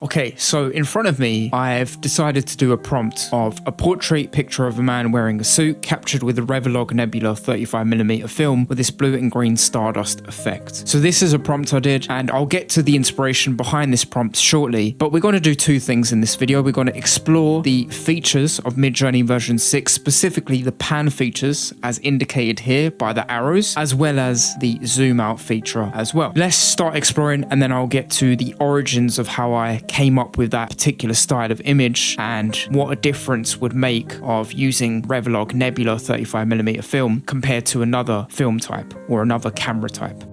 Okay, so in front of me, I've decided to do a prompt of a portrait picture of a man wearing a suit captured with a Revolog Nebula 35mm film with this blue and green stardust effect. So this is a prompt I did, and I'll get to the inspiration behind this prompt shortly, but we're going to do two things in this video. We're going to explore the features of Midjourney version 6, specifically the pan features as indicated here by the arrows, as well as the zoom out feature as well. Let's start exploring, and then I'll get to the origins of how I came up with that particular style of image and what a difference would make of using Revolog Nebula 35mm film compared to another film type or another camera type.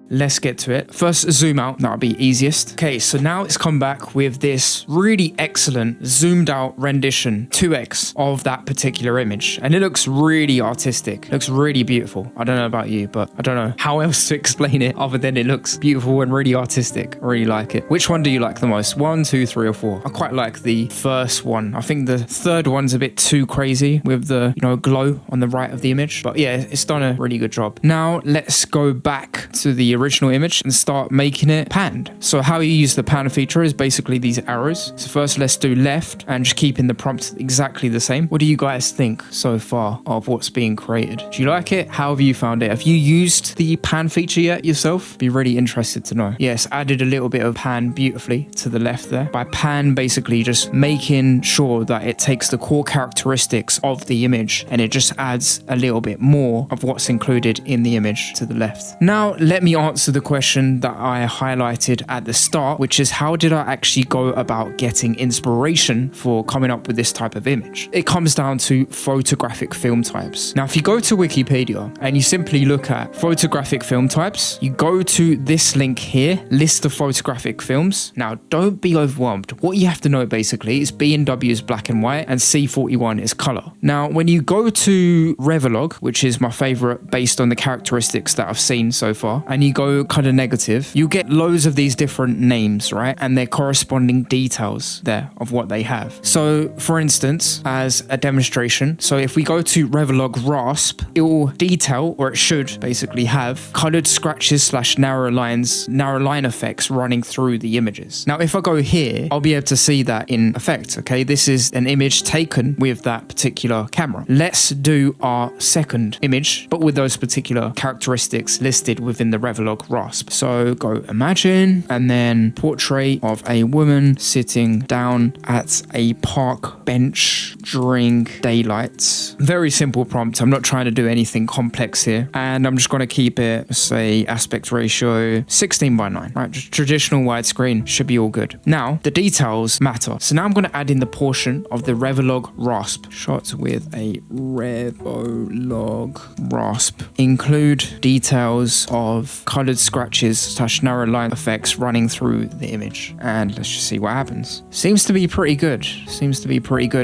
Let's get to it. First, zoom out, that'll be easiest. Okay, so now it's come back with this really excellent zoomed out rendition 2x of that particular image, and it looks really artistic. It looks really beautiful. I don't know about you, but I don't know how else to explain it other than it looks beautiful and really artistic. I really like it. Which one do you like the most? 1, 2, 3, or 4? I quite like the first one. I think the third one's a bit too crazy with the, glow on the right of the image, but yeah, it's done a really good job. Now let's go back to the original image and start making it panned. So how you use the pan feature is basically these arrows. So first let's do left and just keeping the prompt exactly the same. What do you guys think so far of what's being created? Do you like it? How have you found it? Have you used the pan feature yet yourself? Be really interested to know. Yes, added a little bit of pan beautifully to the left there. By pan, basically just making sure that it takes the core characteristics of the image and it just adds a little bit more of what's included in the image to the left. Now let me answer the question that I highlighted at the start, which is how did I actually go about getting inspiration for coming up with this type of image? It comes down to photographic film types. Now, if you go to Wikipedia and you simply look at photographic film types, you go to this link here, list of photographic films. Now, don't be overwhelmed. What you have to know basically is B&W is black and white and C41 is color. Now, when you go to Revolog, which is my favorite based on the characteristics that I've seen so far, and you go kind of negative, you get loads of these different names, right? And their corresponding details there of what they have. So for instance, as a demonstration, so if we go to Revolog Rasp, it will detail, or it should basically have, colored scratches / narrow line effects running through the images. Now if I go here, I'll be able to see that in effect. Okay, this is an image taken with that particular camera. Let's do our second image, but with those particular characteristics listed within the Revolog Rasp. So go imagine, and then portrait of a woman sitting down at a park bench during daylight. Very simple prompt. I'm not trying to do anything complex here, and I'm just going to keep it, say, aspect ratio 16:9, right? Just traditional widescreen should be all good. Now the details matter, so now I'm going to add in the portion of the Revolog Rasp. Shot with a Revolog Rasp. Include details of colored scratches / narrow line effects running through the image, and let's just see what happens. Seems to be pretty good.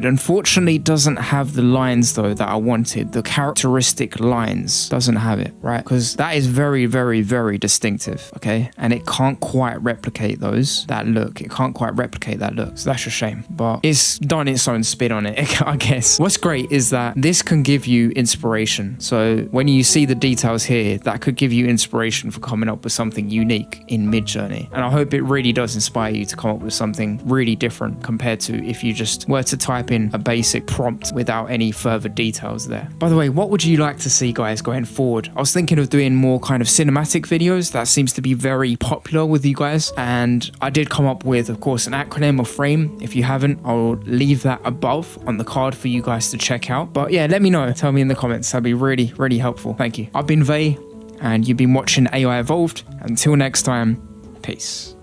Unfortunately, it doesn't have the lines though that I wanted. The characteristic lines doesn't have it, right? Because that is very, very, very distinctive. Okay, and it can't quite replicate that look. So that's a shame, but it's done its own spin on it, I guess. What's great is that this can give you inspiration. So when you see the details here, that could give you inspiration for coming up with something unique in Midjourney. And I hope it really does inspire you to come up with something really different compared to if you just were to type in a basic prompt without any further details there. By the way, what would you like to see, guys, going forward? I was thinking of doing more kind of cinematic videos. That seems to be very popular with you guys. And I did come up with, of course, an acronym or frame. If you haven't, I'll leave that above on the card for you guys to check out. But yeah, let me know. Tell me in the comments. That'd be really, really helpful. Thank you. I've been Vay, and you've been watching AI Evolved. Until next time, peace.